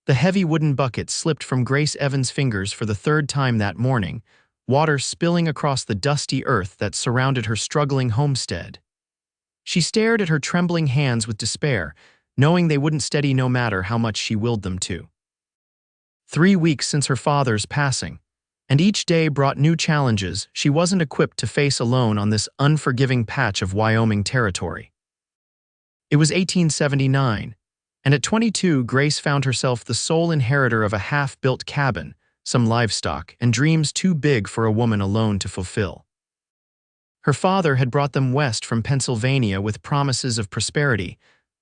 The heavy wooden bucket slipped from Grace Evans' fingers for the third time that morning, water spilling across the dusty earth that surrounded her struggling homestead. She stared at her trembling hands with despair, knowing they wouldn't steady no matter how much she willed them to. 3 weeks since her father's passing, and each day brought new challenges she wasn't equipped to face alone on this unforgiving patch of Wyoming Territory. It was 1879, and at 22, Grace found herself the sole inheritor of a half-built cabin, some livestock, and dreams too big for a woman alone to fulfill. Her father had brought them west from Pennsylvania with promises of prosperity,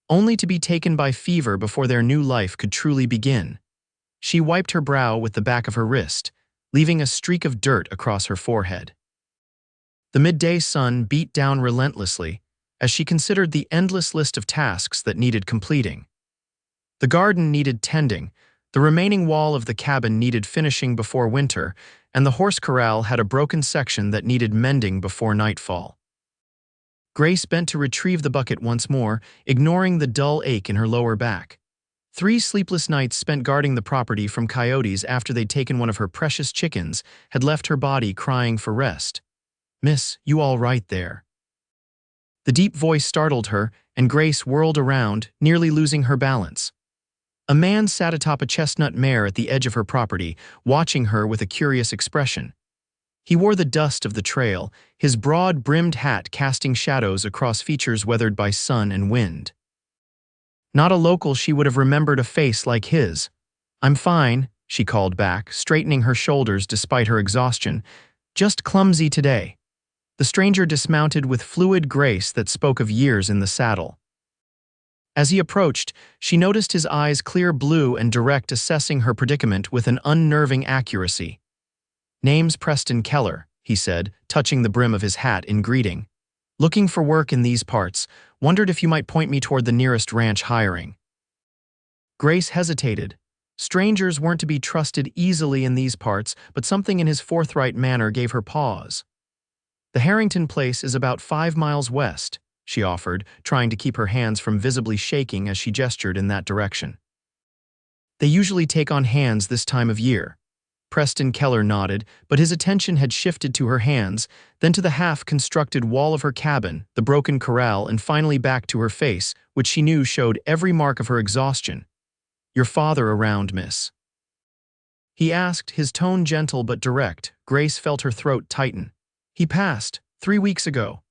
only to be taken by fever before their new life could truly begin. She wiped her brow with the back of her wrist, leaving a streak of dirt across her forehead. The midday sun beat down relentlessly as she considered the endless list of tasks that needed completing. The garden needed tending, the remaining wall of the cabin needed finishing before winter, and the horse corral had a broken section that needed mending before nightfall. Grace bent to retrieve the bucket once more, ignoring the dull ache in her lower back. 3 sleepless nights spent guarding the property from coyotes after they'd taken one of her precious chickens had left her body crying for rest. "Miss, you all right there?" The deep voice startled her, and Grace whirled around, nearly losing her balance. A man sat atop a chestnut mare at the edge of her property, watching her with a curious expression. He wore the dust of the trail, his broad-brimmed hat casting shadows across features weathered by sun and wind. Not a local she would have remembered a face like his. "I'm fine," she called back, straightening her shoulders despite her exhaustion. "Just clumsy today." The stranger dismounted with fluid grace that spoke of years in the saddle. As he approached, she noticed his eyes clear blue and direct, assessing her predicament with an unnerving accuracy. "Name's Preston Keller," he said, touching the brim of his hat in greeting. "Looking for work in these parts. Wondered if you might point me toward the nearest ranch hiring." Grace hesitated. Strangers weren't to be trusted easily in these parts, but something in his forthright manner gave her pause. "The Harrington place is about 5 miles west," she offered, trying to keep her hands from visibly shaking as she gestured in that direction. "They usually take on hands this time of year." Preston Keller nodded, but his attention had shifted to her hands, then to the half-constructed wall of her cabin, the broken corral, and finally back to her face, which she knew showed every mark of her exhaustion. "Your father around, miss?" He asked, his tone gentle but direct. Grace felt her throat tighten. "He passed 3 weeks ago."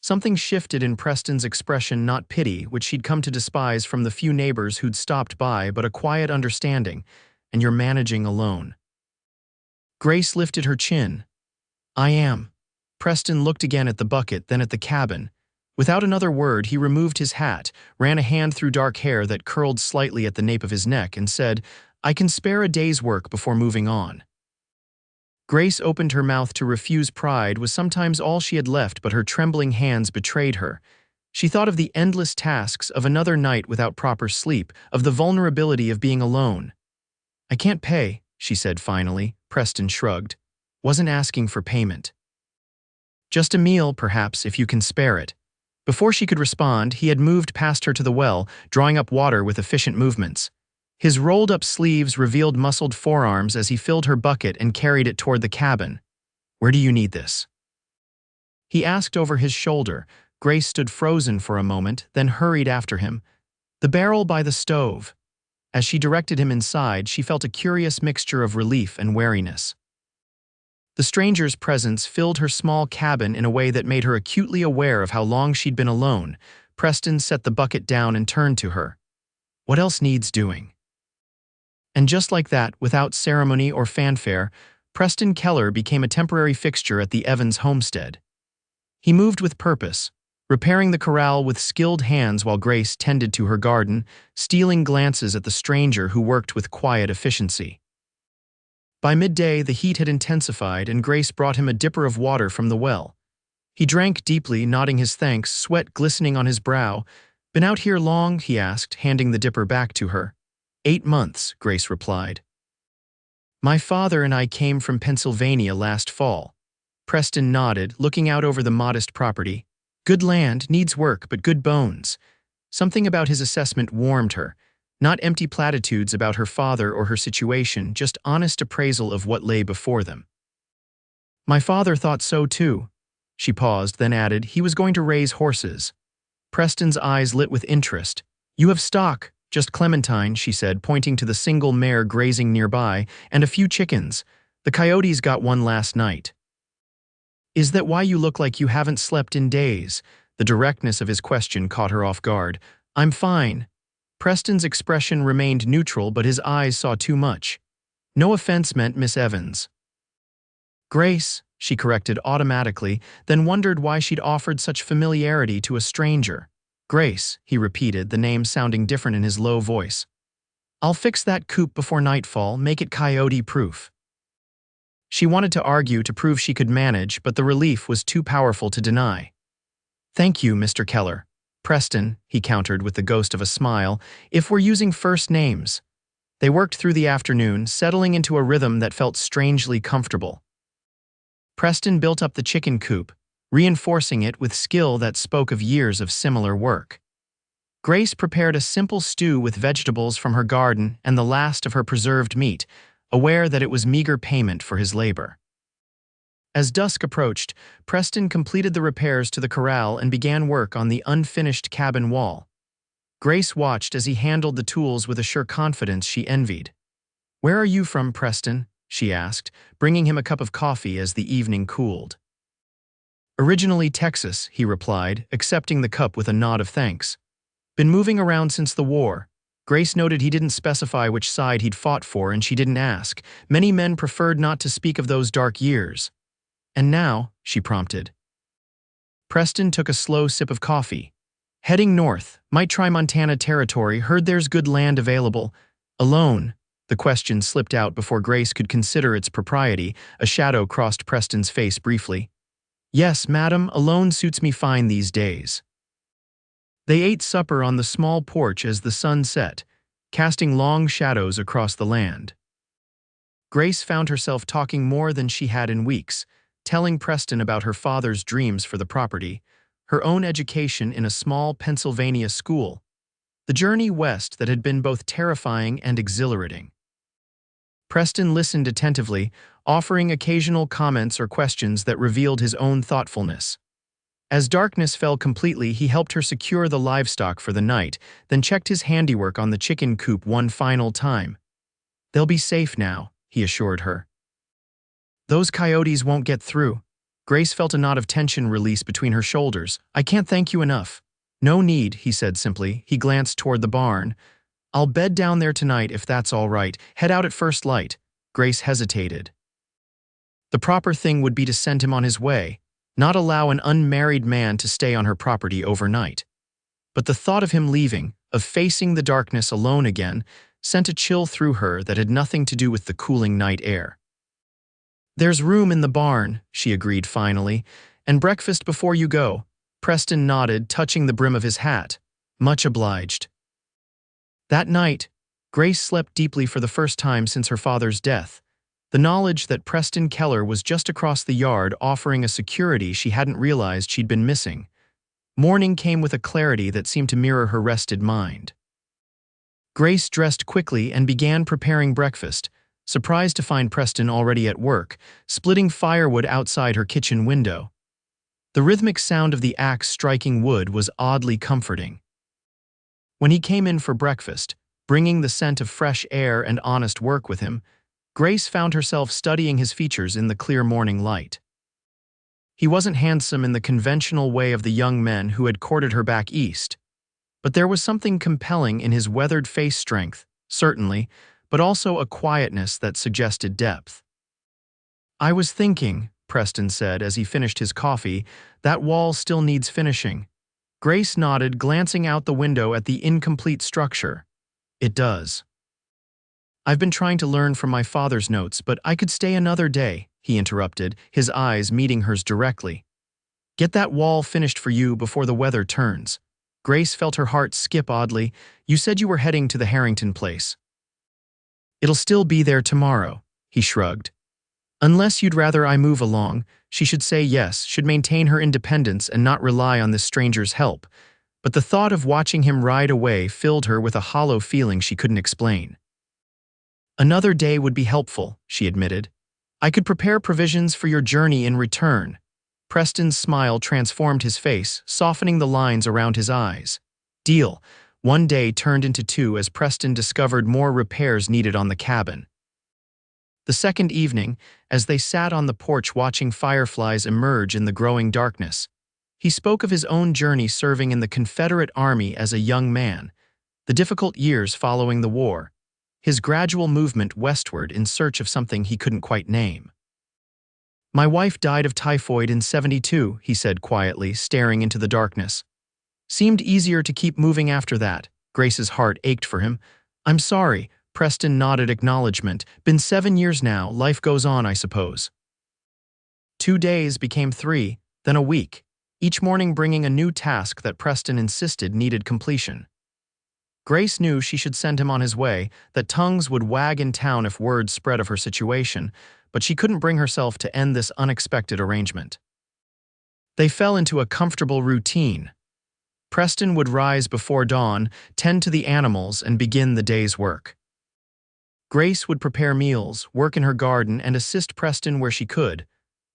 Something shifted in Preston's expression, not pity, which she'd come to despise from the few neighbors who'd stopped by, but a quiet understanding. "And you're managing alone." Grace lifted her chin. "I am." Preston looked again at the bucket, then at the cabin. Without another word, he removed his hat, ran a hand through dark hair that curled slightly at the nape of his neck, and said, "I can spare a day's work before moving on." Grace opened her mouth to refuse. Pride was sometimes all she had left, but her trembling hands betrayed her. She thought of the endless tasks of another night without proper sleep, of the vulnerability of being alone. "I can't pay," she said finally. Preston shrugged. "Wasn't asking for payment." "Just a meal, perhaps, if you can spare it." Before she could respond, he had moved past her to the well, drawing up water with efficient movements. His rolled-up sleeves revealed muscled forearms as he filled her bucket and carried it toward the cabin. "Where do you need this?" He asked over his shoulder. Grace stood frozen for a moment, then hurried after him. "The barrel by the stove." As she directed him inside, she felt a curious mixture of relief and wariness. The stranger's presence filled her small cabin in a way that made her acutely aware of how long she'd been alone. Preston set the bucket down and turned to her. "What else needs doing?" And just like that, without ceremony or fanfare, Preston Keller became a temporary fixture at the Evans homestead. He moved with purpose, repairing the corral with skilled hands while Grace tended to her garden, stealing glances at the stranger who worked with quiet efficiency. By midday, the heat had intensified, and Grace brought him a dipper of water from the well. He drank deeply, nodding his thanks, sweat glistening on his brow. "Been out here long?" he asked, handing the dipper back to her. 8 months, Grace replied. "My father and I came from Pennsylvania last fall." Preston nodded, looking out over the modest property. "Good land, needs work, but good bones." Something about his assessment warmed her. Not empty platitudes about her father or her situation, just honest appraisal of what lay before them. My father thought so too. She paused, then added, he was going to raise horses. Preston's eyes lit with interest. You have stock, just Clementine, she said, pointing to the single mare grazing nearby, and a few chickens. The coyotes got one last night. Is that why you look like you haven't slept in days? The directness of his question caught her off guard. I'm fine. Preston's expression remained neutral, but his eyes saw too much. No offense meant Miss Evans. Grace, she corrected automatically, then wondered why she'd offered such familiarity to a stranger. Grace, he repeated, the name sounding different in his low voice. I'll fix that coop before nightfall, make it coyote-proof. She wanted to argue to prove she could manage, but the relief was too powerful to deny. Thank you, Mr. Keller. Preston, he countered with the ghost of a smile, if we're using first names. They worked through the afternoon, settling into a rhythm that felt strangely comfortable. Preston built up the chicken coop, reinforcing it with skill that spoke of years of similar work. Grace prepared a simple stew with vegetables from her garden and the last of her preserved meat, aware that it was meager payment for his labor. As dusk approached, Preston completed the repairs to the corral and began work on the unfinished cabin wall. Grace watched as he handled the tools with a sure confidence she envied. Where are you from, Preston? She asked, bringing him a cup of coffee as the evening cooled. Originally Texas, he replied, accepting the cup with a nod of thanks. Been moving around since the war. Grace noted he didn't specify which side he'd fought for, and she didn't ask. Many men preferred not to speak of those dark years. And now, she prompted. Preston took a slow sip of coffee. Heading north, might try Montana Territory, heard there's good land available. Alone. The question slipped out before Grace could consider its propriety. A shadow crossed Preston's face briefly. Yes, madam, alone suits me fine these days. They ate supper on the small porch as the sun set, casting long shadows across the land. Grace found herself talking more than she had in weeks, telling Preston about her father's dreams for the property, her own education in a small Pennsylvania school, the journey west that had been both terrifying and exhilarating. Preston listened attentively, offering occasional comments or questions that revealed his own thoughtfulness. As darkness fell completely, he helped her secure the livestock for the night, then checked his handiwork on the chicken coop one final time. They'll be safe now, he assured her. Those coyotes won't get through. Grace felt a knot of tension release between her shoulders. I can't thank you enough. No need, he said simply. He glanced toward the barn. I'll bed down there tonight if that's all right. Head out at first light. Grace hesitated. The proper thing would be to send him on his way, not allow an unmarried man to stay on her property overnight. But the thought of him leaving, of facing the darkness alone again, sent a chill through her that had nothing to do with the cooling night air. There's room in the barn, she agreed finally, and breakfast before you go. Preston nodded, touching the brim of his hat. Much obliged. That night, Grace slept deeply for the first time since her father's death. The knowledge that Preston Keller was just across the yard offering a security she hadn't realized she'd been missing. Morning came with a clarity that seemed to mirror her rested mind. Grace dressed quickly and began preparing breakfast, surprised to find Preston already at work, splitting firewood outside her kitchen window. The rhythmic sound of the axe striking wood was oddly comforting. When he came in for breakfast, bringing the scent of fresh air and honest work with him, Grace found herself studying his features in the clear morning light. He wasn't handsome in the conventional way of the young men who had courted her back east, but there was something compelling in his weathered face strength, certainly, but also a quietness that suggested depth. I was thinking, Preston said as he finished his coffee, that wall still needs finishing. Grace nodded, glancing out the window at the incomplete structure. It does. I've been trying to learn from my father's notes, but I could stay another day, he interrupted, his eyes meeting hers directly. Get that wall finished for you before the weather turns. Grace felt her heart skip oddly. You said you were heading to the Harrington place. It'll still be there tomorrow, he shrugged. Unless you'd rather I move along, she should say yes, should maintain her independence and not rely on this stranger's help. but the thought of watching him ride away filled her with a hollow feeling she couldn't explain. "Another day would be helpful," she admitted. "I could prepare provisions for your journey in return." Preston's smile transformed his face, softening the lines around his eyes. Deal. One day turned into two as Preston discovered more repairs needed on the cabin. The second evening, as they sat on the porch watching fireflies emerge in the growing darkness, he spoke of his own journey serving in the Confederate Army as a young man, the difficult years following the war, his gradual movement westward in search of something he couldn't quite name. "My wife died of typhoid in '72, he said quietly, staring into the darkness. Seemed easier to keep moving after that. Grace's heart ached for him. "I'm sorry," Preston nodded acknowledgement. "Been 7 years now, life goes on, I suppose." 2 days became 3, then a week, each morning bringing a new task that Preston insisted needed completion. Grace knew she should send him on his way, that tongues would wag in town if word spread of her situation, but she couldn't bring herself to end this unexpected arrangement. They fell into a comfortable routine. Preston would rise before dawn, tend to the animals, and begin the day's work. Grace would prepare meals, work in her garden, and assist Preston where she could,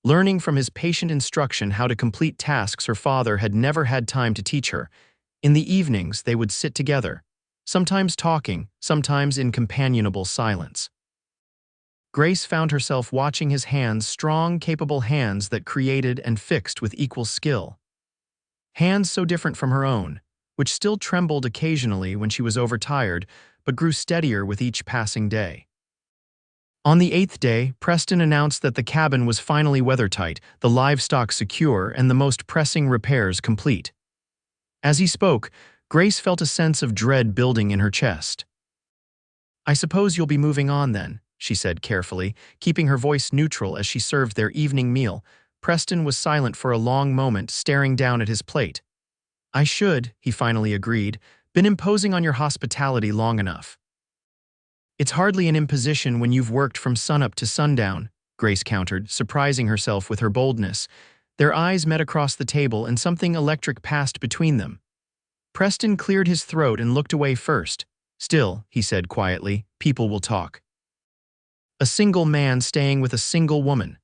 learning from his patient instruction how to complete tasks her father had never had time to teach her. In the evenings, they would sit together, sometimes talking, sometimes in companionable silence. Grace found herself watching his hands, strong, capable hands that created and fixed with equal skill. Hands so different from her own, which still trembled occasionally when she was overtired, but grew steadier with each passing day. On the 8th day, Preston announced that the cabin was finally weathertight, the livestock secure, and the most pressing repairs complete. As he spoke, Grace felt a sense of dread building in her chest. "I suppose you'll be moving on then," she said carefully, keeping her voice neutral as she served their evening meal. Preston was silent for a long moment, staring down at his plate. "I should," he finally agreed. "Been imposing on your hospitality long enough." "It's hardly an imposition when you've worked from sunup to sundown," Grace countered, surprising herself with her boldness. Their eyes met across the table and something electric passed between them. Preston cleared his throat and looked away first. "Still," he said quietly, "people will talk. A single man staying with a single woman."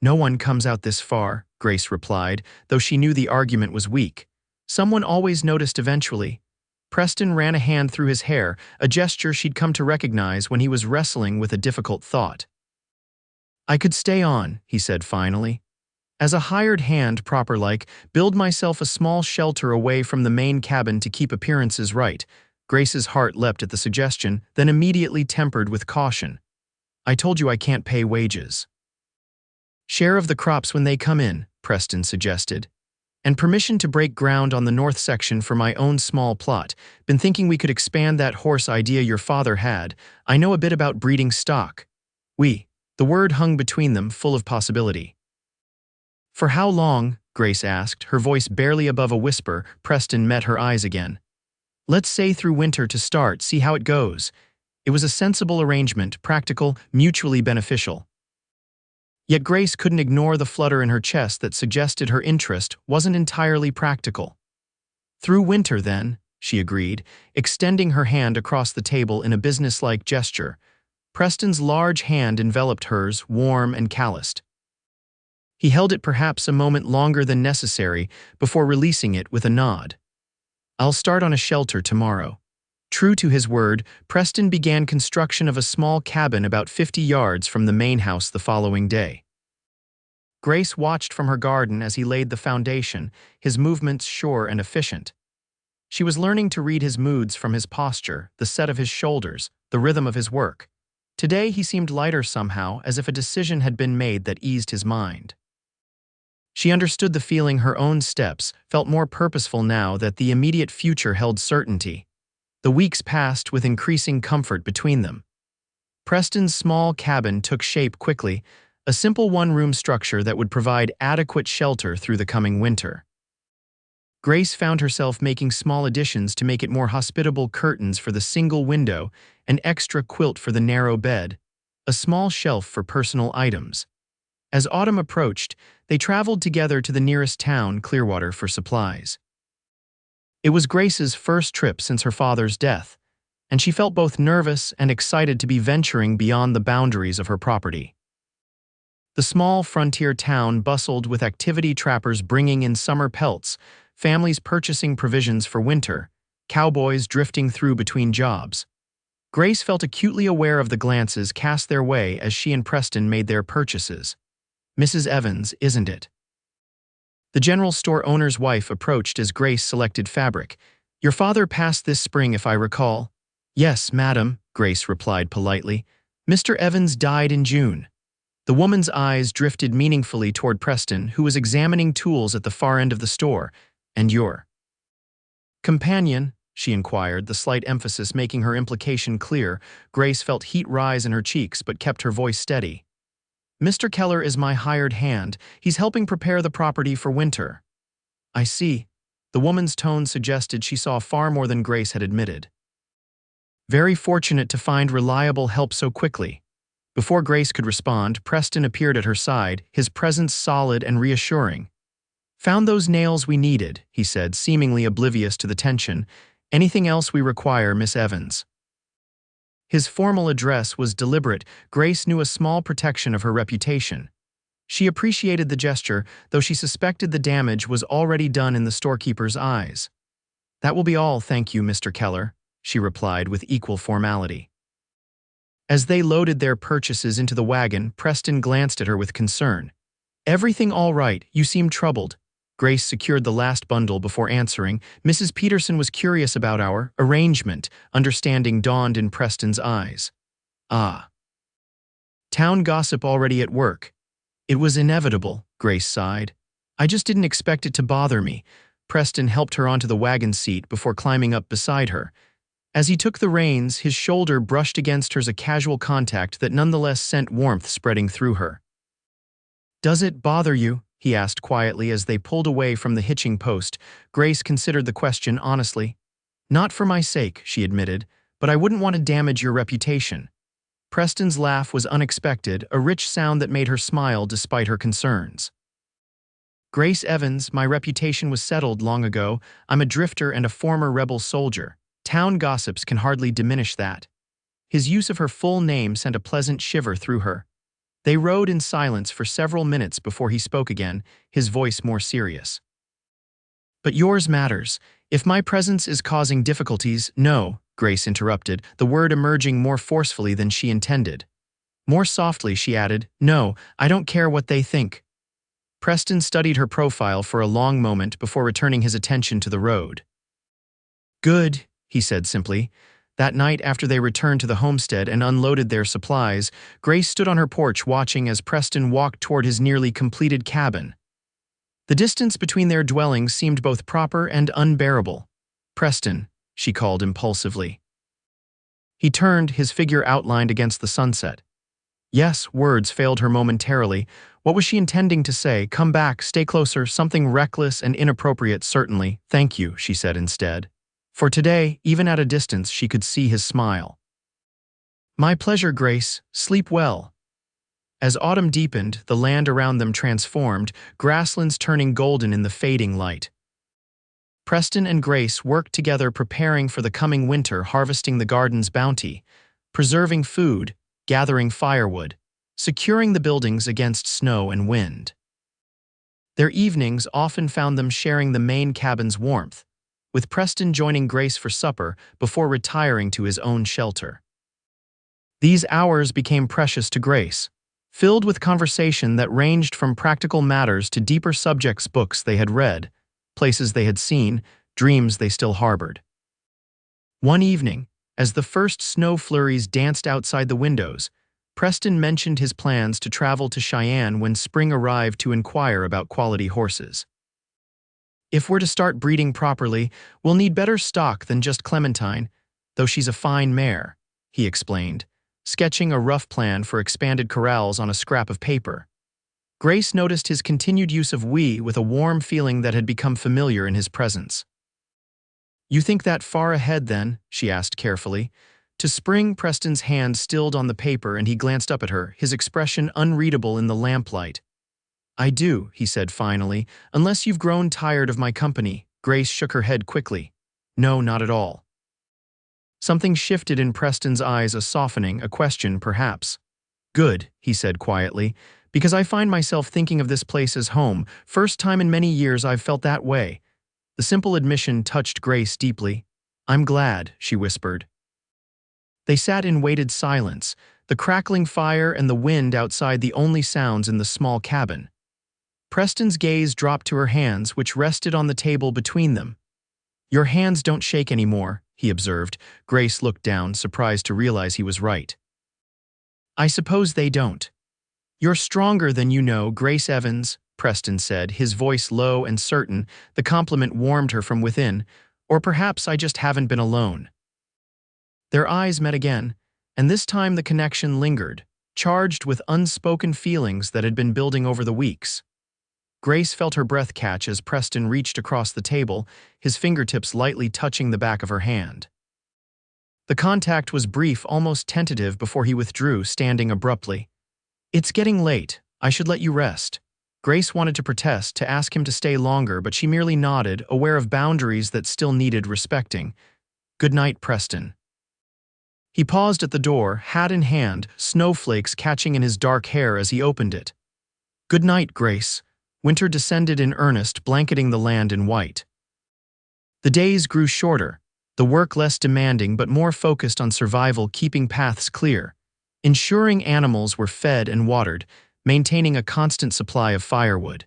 "No one comes out this far," Grace replied, though she knew the argument was weak. "Someone always noticed eventually." Preston ran a hand through his hair, a gesture she'd come to recognize when he was wrestling with a difficult thought. "I could stay on," he said finally. "As a hired hand, proper-like, build myself a small shelter away from the main cabin to keep appearances right." Grace's heart leapt at the suggestion, then immediately tempered with caution. "I told you I can't pay wages." "Share of the crops when they come in," Preston suggested. "And permission to break ground on the north section for my own small plot. Been thinking we could expand that horse idea your father had. I know a bit about breeding stock." The word hung between them, full of possibility. "For how long?" Grace asked, her voice barely above a whisper. Preston met her eyes again. "Let's say through winter to start, see how it goes." It was a sensible arrangement, practical, mutually beneficial. Yet Grace couldn't ignore the flutter in her chest that suggested her interest wasn't entirely practical. "Through winter, then," she agreed, extending her hand across the table in a businesslike gesture. Preston's large hand enveloped hers, warm and calloused. He held it perhaps a moment longer than necessary before releasing it with a nod. "I'll start on a shelter tomorrow." True to his word, Preston began construction of a small cabin about 50 yards from the main house the following day. Grace watched from her garden as he laid the foundation, his movements sure and efficient. She was learning to read his moods from his posture, the set of his shoulders, the rhythm of his work. Today he seemed lighter somehow, as if a decision had been made that eased his mind. She understood the feeling her own steps felt more purposeful now that the immediate future held certainty. The weeks passed with increasing comfort between them. Preston's small cabin took shape quickly, a simple one-room structure that would provide adequate shelter through the coming winter. Grace found herself making small additions to make it more hospitable: curtains for the single window, an extra quilt for the narrow bed, a small shelf for personal items. As autumn approached, they traveled together to the nearest town, Clearwater, for supplies. It was Grace's first trip since her father's death, and she felt both nervous and excited to be venturing beyond the boundaries of her property. The small frontier town bustled with activity trappers bringing in summer pelts, families purchasing provisions for winter, cowboys drifting through between jobs. Grace felt acutely aware of the glances cast their way as she and Preston made their purchases. "Mrs. Evans, isn't it?" The general store owner's wife approached as Grace selected fabric. "Your father passed this spring, if I recall." "Yes, madam," Grace replied politely. "Mr. Evans died in June." The woman's eyes drifted meaningfully toward Preston, who was examining tools at the far end of the store. "And your companion?" she inquired, the slight emphasis making her implication clear. Grace felt heat rise in her cheeks but kept her voice steady. "Mr. Keller is my hired hand. He's helping prepare the property for winter." "I see." The woman's tone suggested she saw far more than Grace had admitted. "Very fortunate to find reliable help so quickly." Before Grace could respond, Preston appeared at her side, his presence solid and reassuring. "Found those nails we needed," he said, seemingly oblivious to the tension. "Anything else we require, Miss Evans?" His formal address was deliberate. Grace knew a small protection of her reputation. She appreciated the gesture, though she suspected the damage was already done in the storekeeper's eyes. "That will be all, thank you, Mr. Keller," she replied with equal formality. As they loaded their purchases into the wagon, Preston glanced at her with concern. "Everything all right? You seem troubled." Grace secured the last bundle before answering. "Mrs. Peterson was curious about our arrangement." Understanding dawned in Preston's eyes. "Ah. Town gossip already at work." "It was inevitable," Grace sighed. "I just didn't expect it to bother me." Preston helped her onto the wagon seat before climbing up beside her. As he took the reins, his shoulder brushed against hers, a casual contact that nonetheless sent warmth spreading through her. "Does it bother you?" he asked quietly as they pulled away from the hitching post. Grace considered the question honestly. "Not for my sake," she admitted, "but I wouldn't want to damage your reputation." Preston's laugh was unexpected, a rich sound that made her smile despite her concerns. "Grace Evans, my reputation was settled long ago. I'm a drifter and a former rebel soldier. Town gossips can hardly diminish that." His use of her full name sent a pleasant shiver through her. They rode in silence for several minutes before he spoke again, his voice more serious. "But yours matters. If my presence is causing difficulties—" "No," Grace interrupted, the word emerging more forcefully than she intended. More softly, she added, "No, I don't care what they think." Preston studied her profile for a long moment before returning his attention to the road. "Good," he said simply. That night, after they returned to the homestead and unloaded their supplies, Grace stood on her porch watching as Preston walked toward his nearly completed cabin. The distance between their dwellings seemed both proper and unbearable. "Preston," she called impulsively. He turned, his figure outlined against the sunset. Yes, words failed her momentarily. What was she intending to say? "Come back, stay closer," something reckless and inappropriate, certainly. "Thank you," she said instead. For today, even at a distance, she could see his smile. "My pleasure, Grace. Sleep well." As autumn deepened, the land around them transformed, grasslands turning golden in the fading light. Preston and Grace worked together, preparing for the coming winter, harvesting the garden's bounty, preserving food, gathering firewood, securing the buildings against snow and wind. Their evenings often found them sharing the main cabin's warmth, with Preston joining Grace for supper before retiring to his own shelter. These hours became precious to Grace, filled with conversation that ranged from practical matters to deeper subjects, books they had read, places they had seen, dreams they still harbored. One evening, as the first snow flurries danced outside the windows, Preston mentioned his plans to travel to Cheyenne when spring arrived to inquire about quality horses. "If we're to start breeding properly, we'll need better stock than just Clementine, though she's a fine mare," he explained, sketching a rough plan for expanded corrals on a scrap of paper. Grace noticed his continued use of "we" with a warm feeling that had become familiar in his presence. "You think that far ahead, then?" she asked carefully. To spring, Preston's hand stilled on the paper and he glanced up at her, his expression unreadable in the lamplight. "I do," he said finally, "unless you've grown tired of my company." Grace shook her head quickly. No, not at all. Something shifted in Preston's eyes, a softening, a question, perhaps. Good, he said quietly, because I find myself thinking of this place as home. First time in many years I've felt that way. The simple admission touched Grace deeply. I'm glad, she whispered. They sat in weighted silence, the crackling fire and the wind outside the only sounds in the small cabin. Preston's gaze dropped to her hands, which rested on the table between them. Your hands don't shake anymore, he observed. Grace looked down, surprised to realize he was right. I suppose they don't. You're stronger than you know, Grace Evans, Preston said, his voice low and certain. The compliment warmed her from within. Or perhaps I just haven't been alone. Their eyes met again, and this time the connection lingered, charged with unspoken feelings that had been building over the weeks. Grace felt her breath catch as Preston reached across the table, his fingertips lightly touching the back of her hand. The contact was brief, almost tentative, before he withdrew, standing abruptly. It's getting late. I should let you rest. Grace wanted to protest, to ask him to stay longer, but she merely nodded, aware of boundaries that still needed respecting. Good night, Preston. He paused at the door, hat in hand, snowflakes catching in his dark hair as he opened it. Good night, Grace. Winter descended in earnest, blanketing the land in white. The days grew shorter, the work less demanding but more focused on survival, keeping paths clear, ensuring animals were fed and watered, maintaining a constant supply of firewood.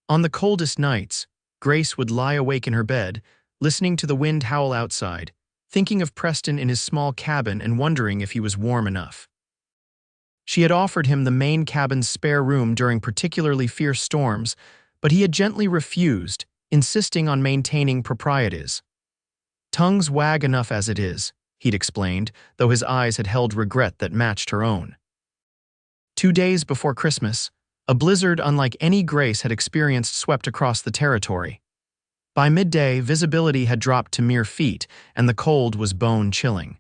On the coldest nights, Grace would lie awake in her bed, listening to the wind howl outside, thinking of Preston in his small cabin and wondering if he was warm enough. She had offered him the main cabin's spare room during particularly fierce storms, but he had gently refused, insisting on maintaining proprieties. Tongues wag enough as it is, he'd explained, though his eyes had held regret that matched her own. 2 days before Christmas, a blizzard unlike any Grace had experienced swept across the territory. By midday, visibility had dropped to mere feet, and the cold was bone-chilling.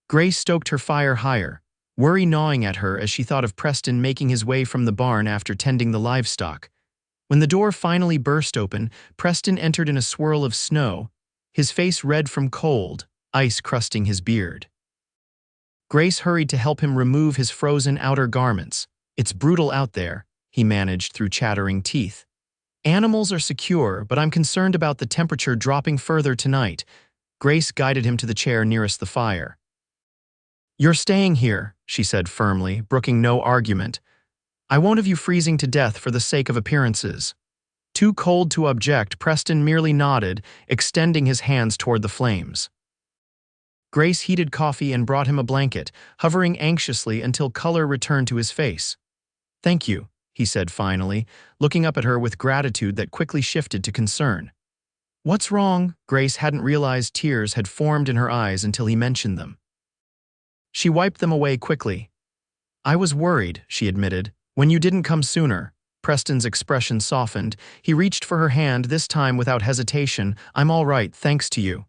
Grace stoked her fire higher, worry gnawing at her as she thought of Preston making his way from the barn after tending the livestock. When the door finally burst open, Preston entered in a swirl of snow, his face red from cold, ice crusting his beard. Grace hurried to help him remove his frozen outer garments. It's brutal out there, he managed through chattering teeth. Animals are secure, but I'm concerned about the temperature dropping further tonight. Grace guided him to the chair nearest the fire. You're staying here, she said firmly, brooking no argument. I won't have you freezing to death for the sake of appearances. Too cold to object, Preston merely nodded, extending his hands toward the flames. Grace heated coffee and brought him a blanket, hovering anxiously until color returned to his face. Thank you, he said finally, looking up at her with gratitude that quickly shifted to concern. What's wrong? Grace hadn't realized tears had formed in her eyes until he mentioned them. She wiped them away quickly. I was worried, she admitted, when you didn't come sooner. Preston's expression softened. He reached for her hand, this time without hesitation. I'm all right, thanks to you.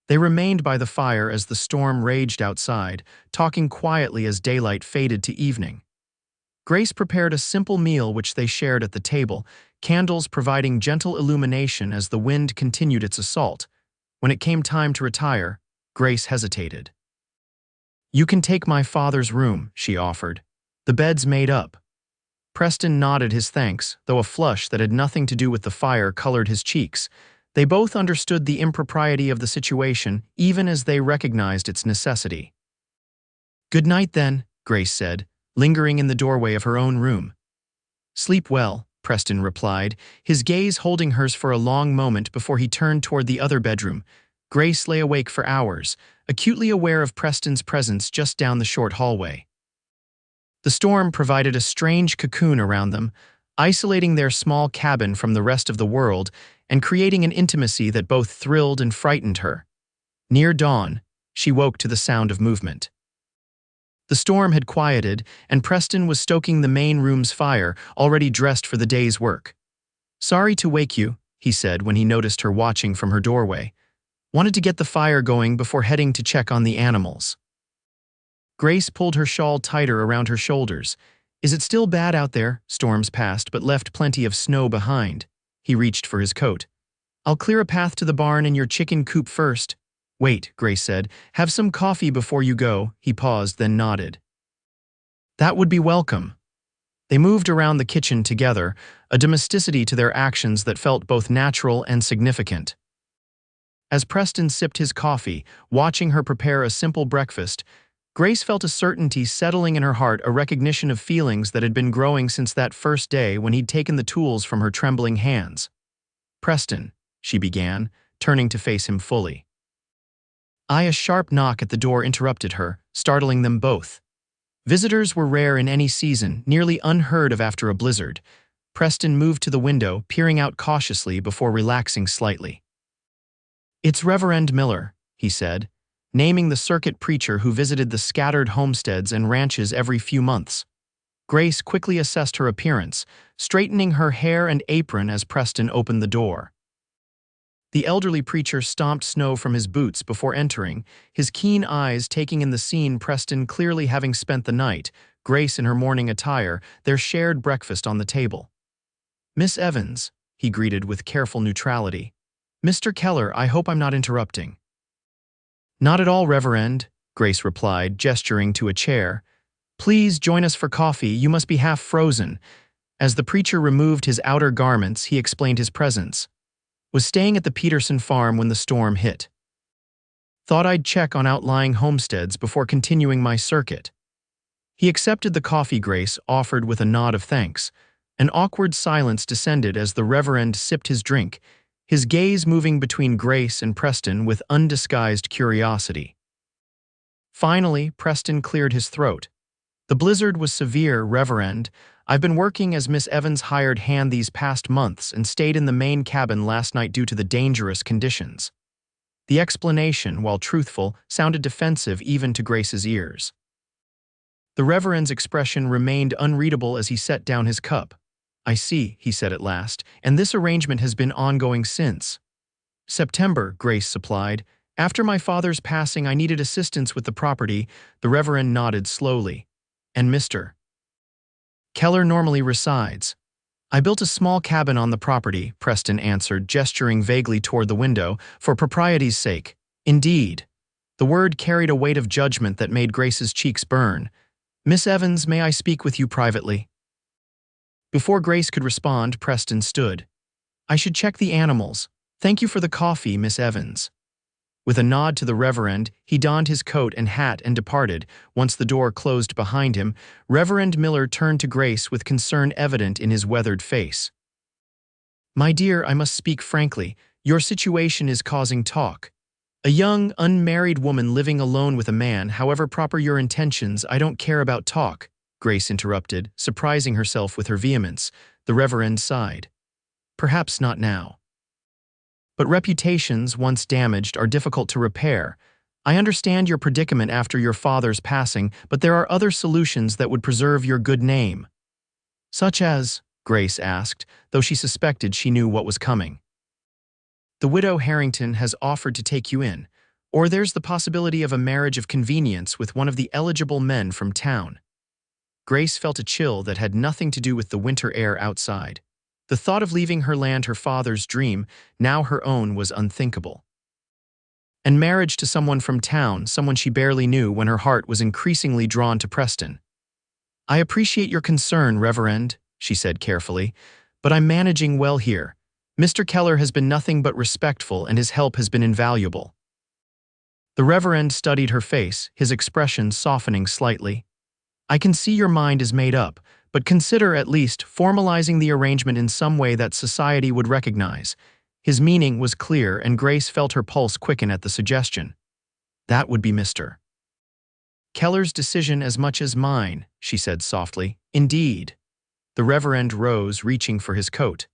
They remained by the fire as the storm raged outside, talking quietly as daylight faded to evening. Grace prepared a simple meal which they shared at the table, candles providing gentle illumination as the wind continued its assault. When it came time to retire, Grace hesitated. You can take my father's room, she offered. The bed's made up. Preston nodded his thanks, though a flush that had nothing to do with the fire colored his cheeks. They both understood the impropriety of the situation, even as they recognized its necessity. Good night then, Grace said, lingering in the doorway of her own room. Sleep well, Preston replied, his gaze holding hers for a long moment before he turned toward the other bedroom. Grace lay awake for hours, acutely aware of Preston's presence just down the short hallway. The storm provided a strange cocoon around them, isolating their small cabin from the rest of the world and creating an intimacy that both thrilled and frightened her. Near dawn, she woke to the sound of movement. The storm had quieted, and Preston was stoking the main room's fire, already dressed for the day's work. Sorry to wake you, he said when he noticed her watching from her doorway. Wanted to get the fire going before heading to check on the animals. Grace pulled her shawl tighter around her shoulders. Is it still bad out there? Storms passed but left plenty of snow behind. He reached for his coat. I'll clear a path to the barn and your chicken coop first. Wait, Grace said. Have some coffee before you go. He paused, then nodded. That would be welcome. They moved around the kitchen together, a domesticity to their actions that felt both natural and significant. As Preston sipped his coffee, watching her prepare a simple breakfast, Grace felt a certainty settling in her heart, a recognition of feelings that had been growing since that first day when he'd taken the tools from her trembling hands. Preston, she began, turning to face him fully. A sharp knock at the door interrupted her, startling them both. Visitors were rare in any season, nearly unheard of after a blizzard. Preston moved to the window, peering out cautiously before relaxing slightly. It's Reverend Miller, he said, naming the circuit preacher who visited the scattered homesteads and ranches every few months. Grace quickly assessed her appearance, straightening her hair and apron as Preston opened the door. The elderly preacher stomped snow from his boots before entering, his keen eyes taking in the scene, Preston clearly having spent the night, Grace in her morning attire, their shared breakfast on the table. Miss Evans, he greeted with careful neutrality. Mr. Keller, I hope I'm not interrupting. Not at all, Reverend, Grace replied, gesturing to a chair. Please join us for coffee, you must be half frozen. As the preacher removed his outer garments, he explained his presence. Was staying at the Peterson farm when the storm hit. Thought I'd check on outlying homesteads before continuing my circuit. He accepted the coffee Grace offered with a nod of thanks. An awkward silence descended as the Reverend sipped his drink, his gaze moving between Grace and Preston with undisguised curiosity. Finally, Preston cleared his throat. The blizzard was severe, Reverend. I've been working as Miss Evans' hired hand these past months and stayed in the main cabin last night due to the dangerous conditions. The explanation, while truthful, sounded defensive even to Grace's ears. The Reverend's expression remained unreadable as he set down his cup. I see, he said at last, and this arrangement has been ongoing since September, Grace supplied. After my father's passing, I needed assistance with the property. The Reverend nodded slowly. And Mr. Keller normally resides. I built a small cabin on the property, Preston answered, gesturing vaguely toward the window, for propriety's sake. Indeed. The word carried a weight of judgment that made Grace's cheeks burn. Miss Evans, may I speak with you privately? Before Grace could respond, Preston stood. I should check the animals. Thank you for the coffee, Miss Evans. With a nod to the Reverend, he donned his coat and hat and departed. Once the door closed behind him, Reverend Miller turned to Grace with concern evident in his weathered face. My dear, I must speak frankly. Your situation is causing talk. A young, unmarried woman living alone with a man, however proper your intentions, I don't care about talk, Grace interrupted, surprising herself with her vehemence. The Reverend sighed. Perhaps not now. But reputations, once damaged, are difficult to repair. I understand your predicament after your father's passing, but there are other solutions that would preserve your good name. Such as, Grace asked, though she suspected she knew what was coming. The widow Harrington has offered to take you in, or there's the possibility of a marriage of convenience with one of the eligible men from town. Grace felt a chill that had nothing to do with the winter air outside. The thought of leaving her land, her father's dream, now her own, was unthinkable. And marriage to someone from town, someone she barely knew, when her heart was increasingly drawn to Preston. I appreciate your concern, Reverend, she said carefully, but I'm managing well here. Mr. Keller has been nothing but respectful and his help has been invaluable. The Reverend studied her face, his expression softening slightly. I can see your mind is made up, but consider at least formalizing the arrangement in some way that society would recognize. His meaning was clear, and Grace felt her pulse quicken at the suggestion. That would be Mr. Keller's decision as much as mine, she said softly. Indeed. The Reverend rose, reaching for his coat.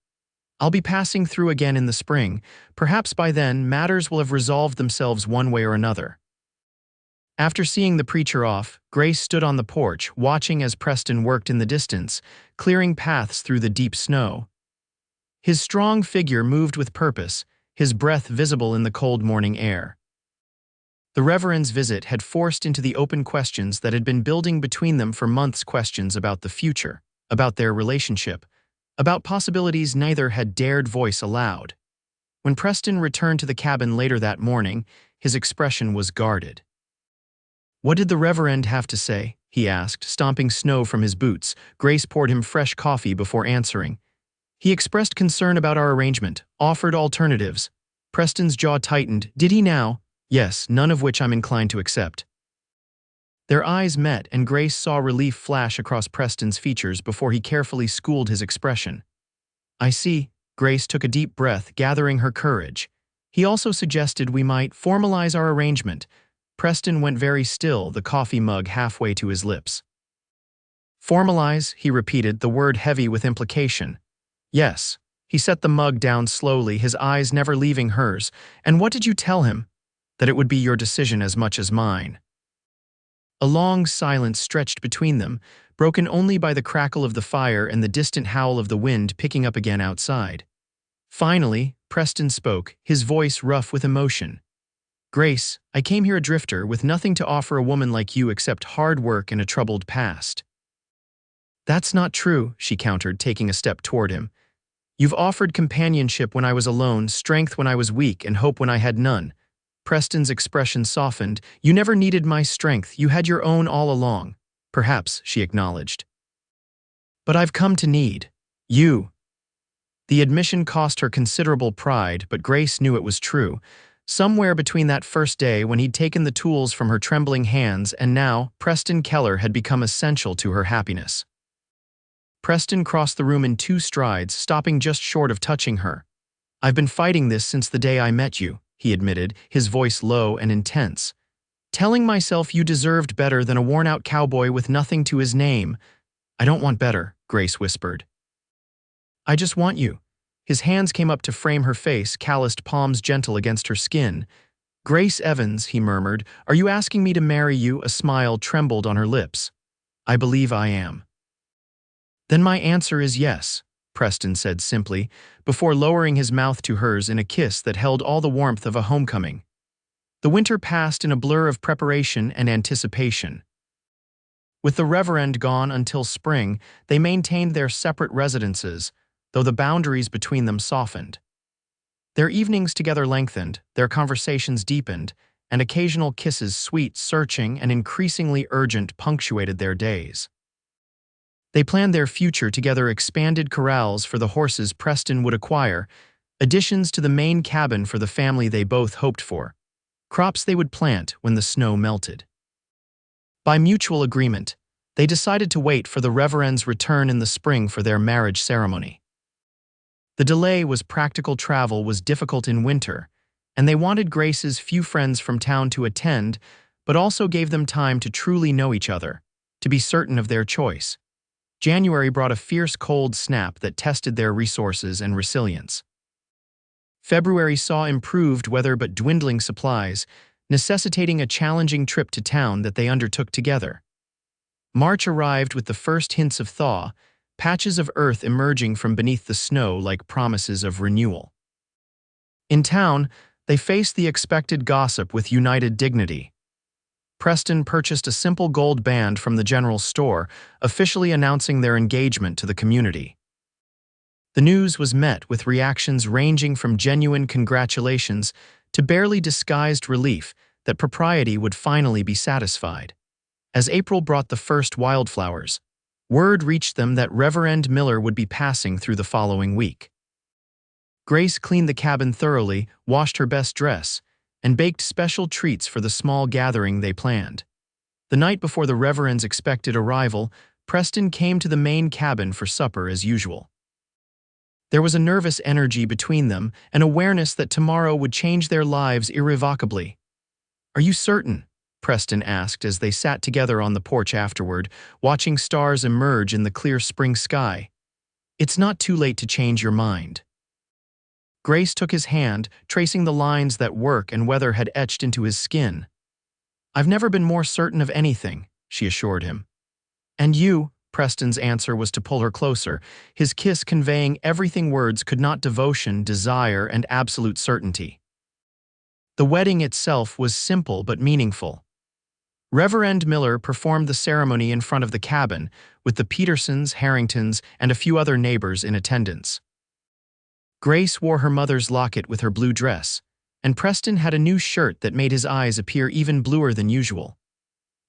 I'll be passing through again in the spring. Perhaps by then matters will have resolved themselves one way or another. After seeing the preacher off, Grace stood on the porch, watching as Preston worked in the distance, clearing paths through the deep snow. His strong figure moved with purpose, his breath visible in the cold morning air. The Reverend's visit had forced into the open questions that had been building between them for months, questions about the future, about their relationship, about possibilities neither had dared voice aloud. When Preston returned to the cabin later that morning, his expression was guarded. "What did the Reverend have to say?" he asked, stomping snow from his boots. Grace poured him fresh coffee before answering. "He expressed concern about our arrangement, offered alternatives." Preston's jaw tightened. "Did he now?" "Yes, none of which I'm inclined to accept." Their eyes met, and Grace saw relief flash across Preston's features before he carefully schooled his expression. "I see." Grace took a deep breath, gathering her courage. "He also suggested we might formalize our arrangement." Preston went very still, the coffee mug halfway to his lips. "Formalize," he repeated, the word heavy with implication. "Yes." He set the mug down slowly, his eyes never leaving hers. "And what did you tell him?" "That it would be your decision as much as mine." A long silence stretched between them, broken only by the crackle of the fire and the distant howl of the wind picking up again outside. Finally, Preston spoke, his voice rough with emotion. "Grace, I came here a drifter with nothing to offer a woman like you except hard work and a troubled past." "That's not true," she countered, taking a step toward him. "You've offered companionship when I was alone, strength when I was weak, and hope when I had none." Preston's expression softened. "You never needed my strength, you had your own all along." "Perhaps," she acknowledged. "But I've come to need you." The admission cost her considerable pride, but Grace knew it was true. Somewhere between that first day when he'd taken the tools from her trembling hands and now, Preston Keller had become essential to her happiness. Preston crossed the room in 2 strides, stopping just short of touching her. "I've been fighting this since the day I met you," he admitted, his voice low and intense. "Telling myself you deserved better than a worn-out cowboy with nothing to his name." "I don't want better," Grace whispered. "I just want you." His hands came up to frame her face, calloused palms gentle against her skin. "Grace Evans," he murmured, "are you asking me to marry you?" A smile trembled on her lips. "I believe I am." "Then my answer is yes," Preston said simply, before lowering his mouth to hers in a kiss that held all the warmth of a homecoming. The winter passed in a blur of preparation and anticipation. With the Reverend gone until spring, they maintained their separate residences, though the boundaries between them softened. Their evenings together lengthened, their conversations deepened, and occasional kisses, sweet, searching, and increasingly urgent, punctuated their days. They planned their future together, expanded corrals for the horses Preston would acquire, additions to the main cabin for the family they both hoped for, crops they would plant when the snow melted. By mutual agreement, they decided to wait for the Reverend's return in the spring for their marriage ceremony. The delay was practical. Travel was difficult in winter, and they wanted Grace's few friends from town to attend, but also gave them time to truly know each other, to be certain of their choice. January brought a fierce cold snap that tested their resources and resilience. February saw improved weather but dwindling supplies, necessitating a challenging trip to town that they undertook together. March arrived with the first hints of thaw, patches of earth emerging from beneath the snow like promises of renewal. In town, they faced the expected gossip with united dignity. Preston purchased a simple gold band from the general store, officially announcing their engagement to the community. The news was met with reactions ranging from genuine congratulations to barely disguised relief that propriety would finally be satisfied. As April brought the first wildflowers, word reached them that Reverend Miller would be passing through the following week. Grace cleaned the cabin thoroughly, washed her best dress, and baked special treats for the small gathering they planned. The night before the Reverend's expected arrival, Preston came to the main cabin for supper as usual. There was a nervous energy between them, an awareness that tomorrow would change their lives irrevocably. "Are you certain?" Preston asked as they sat together on the porch afterward, watching stars emerge in the clear spring sky. "It's not too late to change your mind." Grace took his hand, tracing the lines that work and weather had etched into his skin. "I've never been more certain of anything," she assured him. "And you?" Preston's answer was to pull her closer, his kiss conveying everything words could not: devotion, desire, and absolute certainty. The wedding itself was simple but meaningful. Reverend Miller performed the ceremony in front of the cabin, with the Petersons, Harringtons, and a few other neighbors in attendance. Grace wore her mother's locket with her blue dress, and Preston had a new shirt that made his eyes appear even bluer than usual.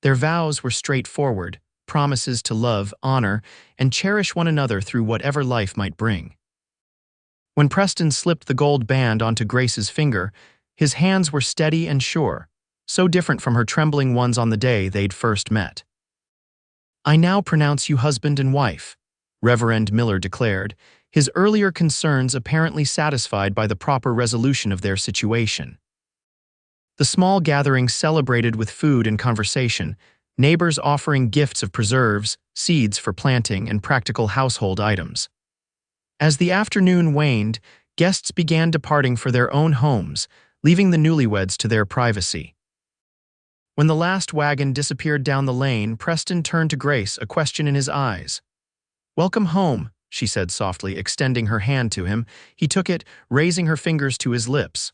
Their vows were straightforward, promises to love, honor, and cherish one another through whatever life might bring. When Preston slipped the gold band onto Grace's finger, his hands were steady and sure, so different from her trembling ones on the day they'd first met. "I now pronounce you husband and wife," Reverend Miller declared, his earlier concerns apparently satisfied by the proper resolution of their situation. The small gathering celebrated with food and conversation, neighbors offering gifts of preserves, seeds for planting, and practical household items. As the afternoon waned, guests began departing for their own homes, leaving the newlyweds to their privacy. When the last wagon disappeared down the lane, Preston turned to Grace, a question in his eyes. "Welcome home," she said softly, extending her hand to him. He took it, raising her fingers to his lips.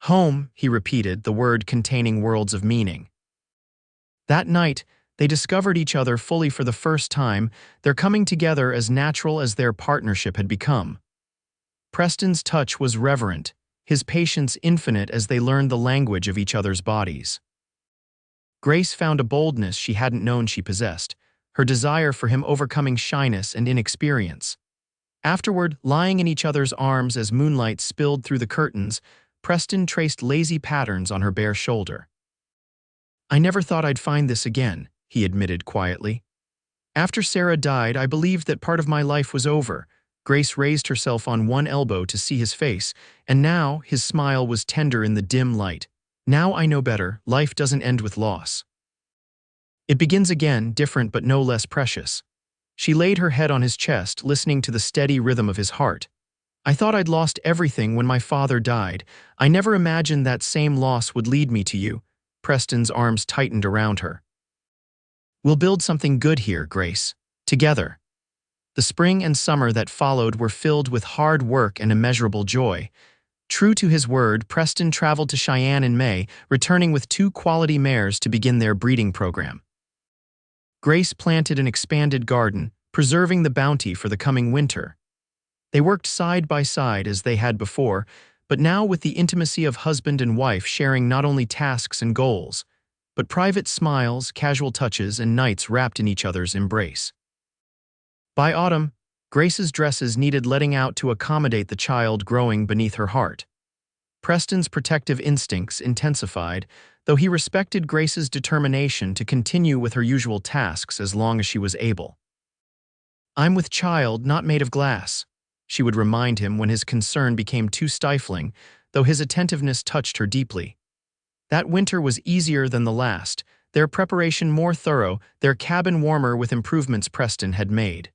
"Home," he repeated, the word containing worlds of meaning. That night, they discovered each other fully for the first time, their coming together as natural as their partnership had become. Preston's touch was reverent, his patience infinite as they learned the language of each other's bodies. Grace found a boldness she hadn't known she possessed, her desire for him overcoming shyness and inexperience. Afterward, lying in each other's arms as moonlight spilled through the curtains, Preston traced lazy patterns on her bare shoulder. "I never thought I'd find this again," he admitted quietly. "After Sarah died, I believed that part of my life was over." Grace raised herself on one elbow to see his face, and now his smile was tender in the dim light. "Now I know better, life doesn't end with loss. It begins again, different but no less precious." She laid her head on his chest, listening to the steady rhythm of his heart. "I thought I'd lost everything when my father died. I never imagined that same loss would lead me to you." Preston's arms tightened around her. "We'll build something good here, Grace. Together." The spring and summer that followed were filled with hard work and immeasurable joy. True to his word, Preston traveled to Cheyenne in May, returning with 2 quality mares to begin their breeding program. Grace planted an expanded garden, preserving the bounty for the coming winter. They worked side by side as they had before, but now with the intimacy of husband and wife sharing not only tasks and goals, but private smiles, casual touches, and nights wrapped in each other's embrace. By autumn, Grace's dresses needed letting out to accommodate the child growing beneath her heart. Preston's protective instincts intensified, though he respected Grace's determination to continue with her usual tasks as long as she was able. "I'm with child, not made of glass," she would remind him when his concern became too stifling, though his attentiveness touched her deeply. That winter was easier than the last, their preparation more thorough, their cabin warmer with improvements Preston had made.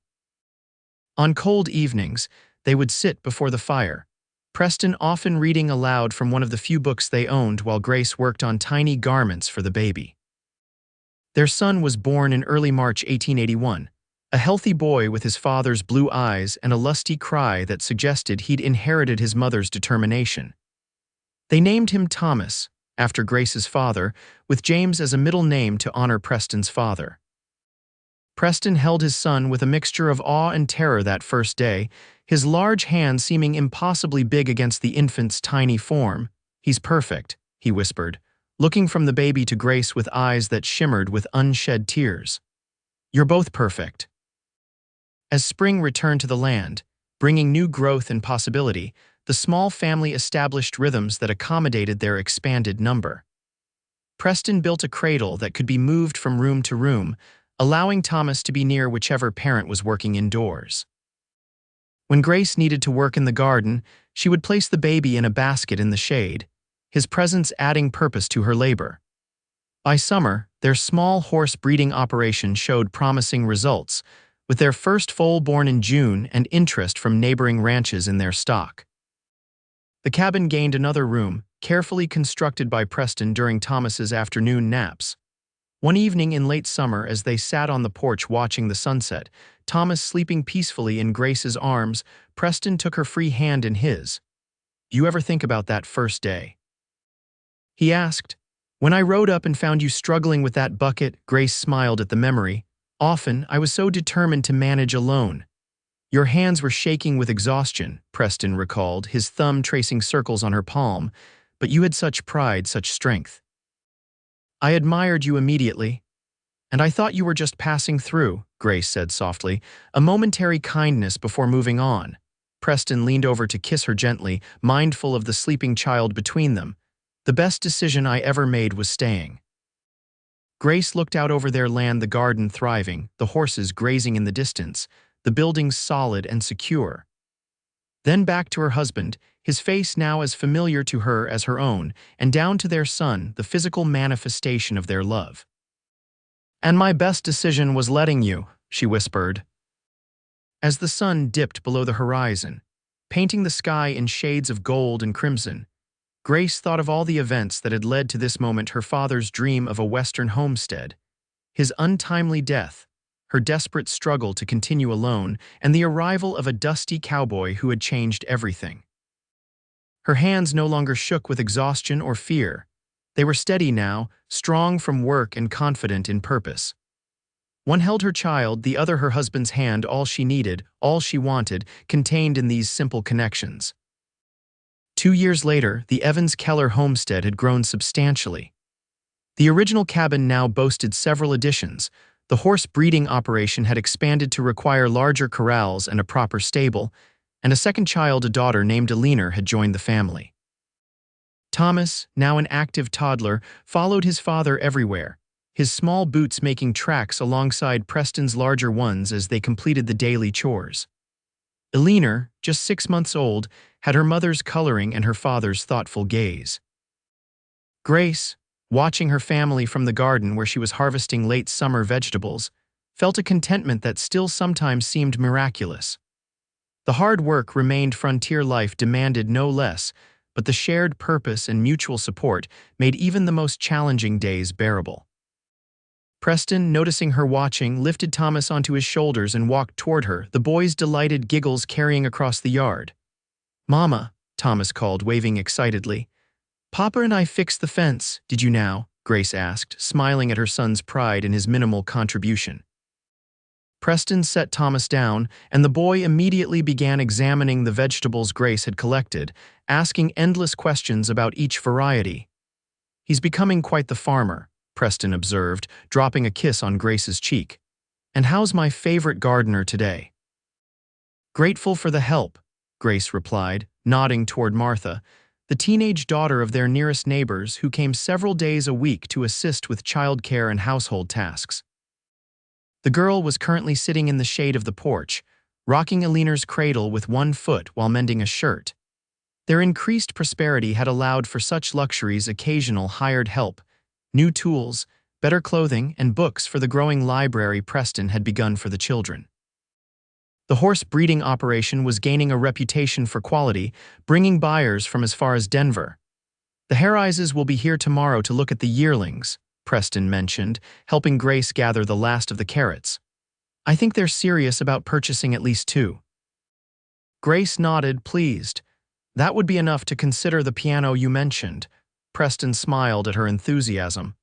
On cold evenings, they would sit before the fire, Preston often reading aloud from one of the few books they owned while Grace worked on tiny garments for the baby. Their son was born in early March 1881, a healthy boy with his father's blue eyes and a lusty cry that suggested he'd inherited his mother's determination. They named him Thomas, after Grace's father, with James as a middle name to honor Preston's father. Preston held his son with a mixture of awe and terror that first day, his large hand seeming impossibly big against the infant's tiny form. "He's perfect," he whispered, looking from the baby to Grace with eyes that shimmered with unshed tears. "You're both perfect." As spring returned to the land, bringing new growth and possibility, the small family established rhythms that accommodated their expanded number. Preston built a cradle that could be moved from room to room, allowing Thomas to be near whichever parent was working indoors. When Grace needed to work in the garden, she would place the baby in a basket in the shade, his presence adding purpose to her labor. By summer, their small horse breeding operation showed promising results, with their first foal born in June and interest from neighboring ranches in their stock. The cabin gained another room, carefully constructed by Preston during Thomas's afternoon naps. One evening in late summer, as they sat on the porch watching the sunset, Thomas sleeping peacefully in Grace's arms, Preston took her free hand in his. "You ever think about that first day?" he asked. "When I rode up and found you struggling with that bucket," Grace smiled at the memory. "Often, I was so determined to manage alone." Your hands were shaking with exhaustion, Preston recalled, his thumb tracing circles on her palm, but you had such pride, such strength. I admired you immediately, and I thought you were just passing through, Grace said softly, a momentary kindness before moving on. Preston leaned over to kiss her gently, mindful of the sleeping child between them. The best decision I ever made was staying. Grace looked out over their land, the garden thriving, the horses grazing in the distance, the buildings solid and secure. Then back to her husband, his face now as familiar to her as her own, and down to their son, the physical manifestation of their love. And my best decision was letting you, she whispered. As the sun dipped below the horizon, painting the sky in shades of gold and crimson, Grace thought of all the events that had led to this moment: her father's dream of a Western homestead, his untimely death, her desperate struggle to continue alone, and the arrival of a dusty cowboy who had changed everything. Her hands no longer shook with exhaustion or fear. They were steady now, strong from work and confident in purpose. One held her child, the other her husband's hand, all she needed, all she wanted, contained in these simple connections. 2 years later, the Keller homestead had grown substantially. The original cabin now boasted several additions. The horse breeding operation had expanded to require larger corrals and a proper stable, and a second child, a daughter named Eleanor, had joined the family. Thomas, now an active toddler, followed his father everywhere, his small boots making tracks alongside Preston's larger ones as they completed the daily chores. Eleanor, just 6 months old, had her mother's coloring and her father's thoughtful gaze. Grace, watching her family from the garden where she was harvesting late summer vegetables, felt a contentment that still sometimes seemed miraculous. The hard work remained, frontier life demanded no less, but the shared purpose and mutual support made even the most challenging days bearable. Preston, noticing her watching, lifted Thomas onto his shoulders and walked toward her, the boy's delighted giggles carrying across the yard. "Mama," Thomas called, waving excitedly. "Papa and I fixed the fence, did you now?" Grace asked, smiling at her son's pride in his minimal contribution. Preston set Thomas down, and the boy immediately began examining the vegetables Grace had collected, asking endless questions about each variety. "He's becoming quite the farmer," Preston observed, dropping a kiss on Grace's cheek. "And how's my favorite gardener today?" "Grateful for the help," Grace replied, nodding toward Martha, the teenage daughter of their nearest neighbors who came several days a week to assist with childcare and household tasks. The girl was currently sitting in the shade of the porch, rocking Eleanor's cradle with one foot while mending a shirt. Their increased prosperity had allowed for such luxuries: occasional hired help, new tools, better clothing, and books for the growing library Preston had begun for the children. The horse breeding operation was gaining a reputation for quality, bringing buyers from as far as Denver. "The Harrises will be here tomorrow to look at the yearlings," Preston mentioned, helping Grace gather the last of the carrots. "I think they're serious about purchasing at least 2. Grace nodded, pleased. "That would be enough to consider the piano you mentioned." Preston smiled at her enthusiasm.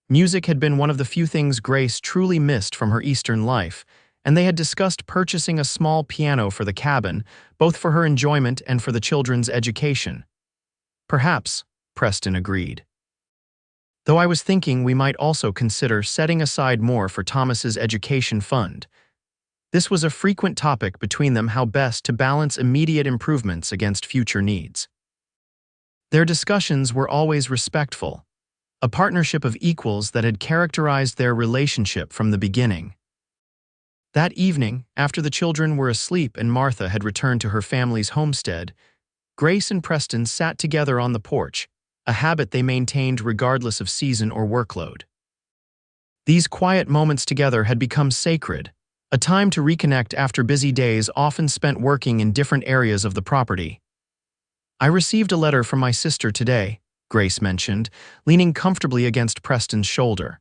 Music had been one of the few things Grace truly missed from her Eastern life, and they had discussed purchasing a small piano for the cabin, both for her enjoyment and for the children's education. "Perhaps," Preston agreed. "Though I was thinking we might also consider setting aside more for Thomas's education fund." This was a frequent topic between them: how best to balance immediate improvements against future needs. Their discussions were always respectful, a partnership of equals that had characterized their relationship from the beginning. That evening, after the children were asleep and Martha had returned to her family's homestead, Grace and Preston sat together on the porch, a habit they maintained regardless of season or workload. These quiet moments together had become sacred, a time to reconnect after busy days often spent working in different areas of the property. "I received a letter from my sister today," Grace mentioned, leaning comfortably against Preston's shoulder.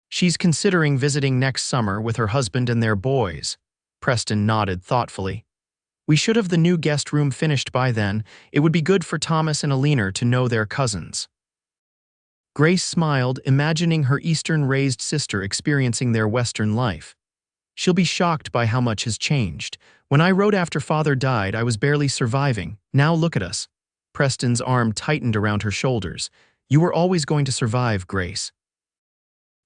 "She's considering visiting next summer with her husband and their boys." Preston nodded thoughtfully. "We should have the new guest room finished by then. It would be good for Thomas and Eleanor to know their cousins." Grace smiled, imagining her Eastern-raised sister experiencing their Western life. She'll be shocked by how much has changed. When I wrote after Father died, I was barely surviving. Now look at us." Preston's arm tightened around her shoulders. "You were always going to survive, Grace.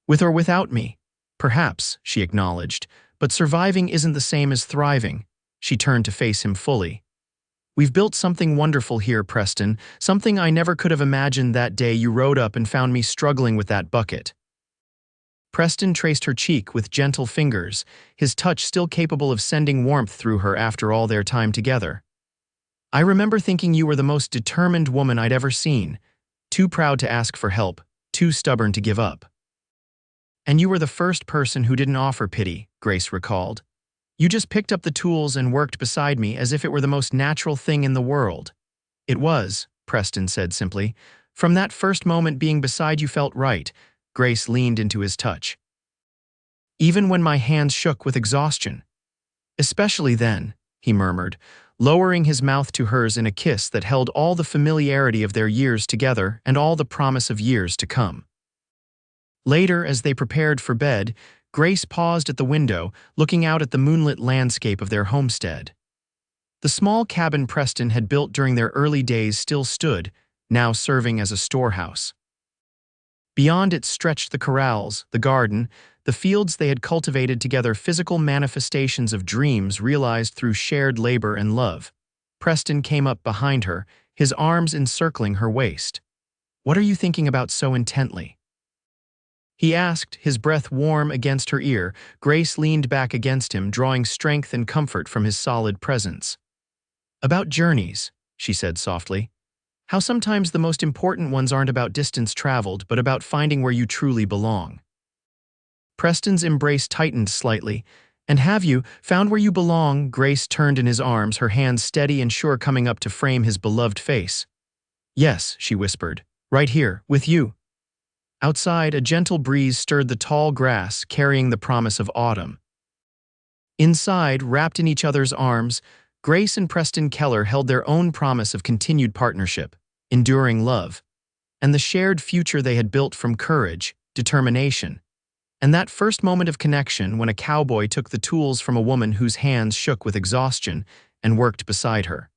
With or without me." "Perhaps," she acknowledged, "but surviving isn't the same as thriving." She turned to face him fully. "We've built something wonderful here, Preston, something I never could have imagined that day you rode up and found me struggling with that bucket." Preston traced her cheek with gentle fingers, his touch still capable of sending warmth through her after all their time together. "I remember thinking you were the most determined woman I'd ever seen, too proud to ask for help, too stubborn to give up. And you were the first person who didn't offer pity," Grace recalled. "You just picked up the tools and worked beside me as if it were the most natural thing in the world." "It was," Preston said simply. "From that first moment, being beside you felt right." Grace leaned into his touch. "Even when my hands shook with exhaustion." "Especially then," he murmured, lowering his mouth to hers in a kiss that held all the familiarity of their years together and all the promise of years to come. Later, as they prepared for bed, Grace paused at the window, looking out at the moonlit landscape of their homestead. The small cabin Preston had built during their early days still stood, now serving as a storehouse. Beyond it stretched the corrals, the garden, the fields they had cultivated together, physical manifestations of dreams realized through shared labor and love. Preston came up behind her, his arms encircling her waist. "What are you thinking about so intently?" he asked, his breath warm against her ear. Grace leaned back against him, drawing strength and comfort from his solid presence. "About journeys," she said softly. "How sometimes the most important ones aren't about distance traveled, but about finding where you truly belong." Preston's embrace tightened slightly. "And have you found where you belong?" Grace turned in his arms, her hands steady and sure, coming up to frame his beloved face. "Yes," she whispered, "right here, with you." Outside, a gentle breeze stirred the tall grass, carrying the promise of autumn. Inside, wrapped in each other's arms, Grace and Preston Keller held their own promise of continued partnership, enduring love, and the shared future they had built from courage, determination, and that first moment of connection when a cowboy took the tools from a woman whose hands shook with exhaustion and worked beside her.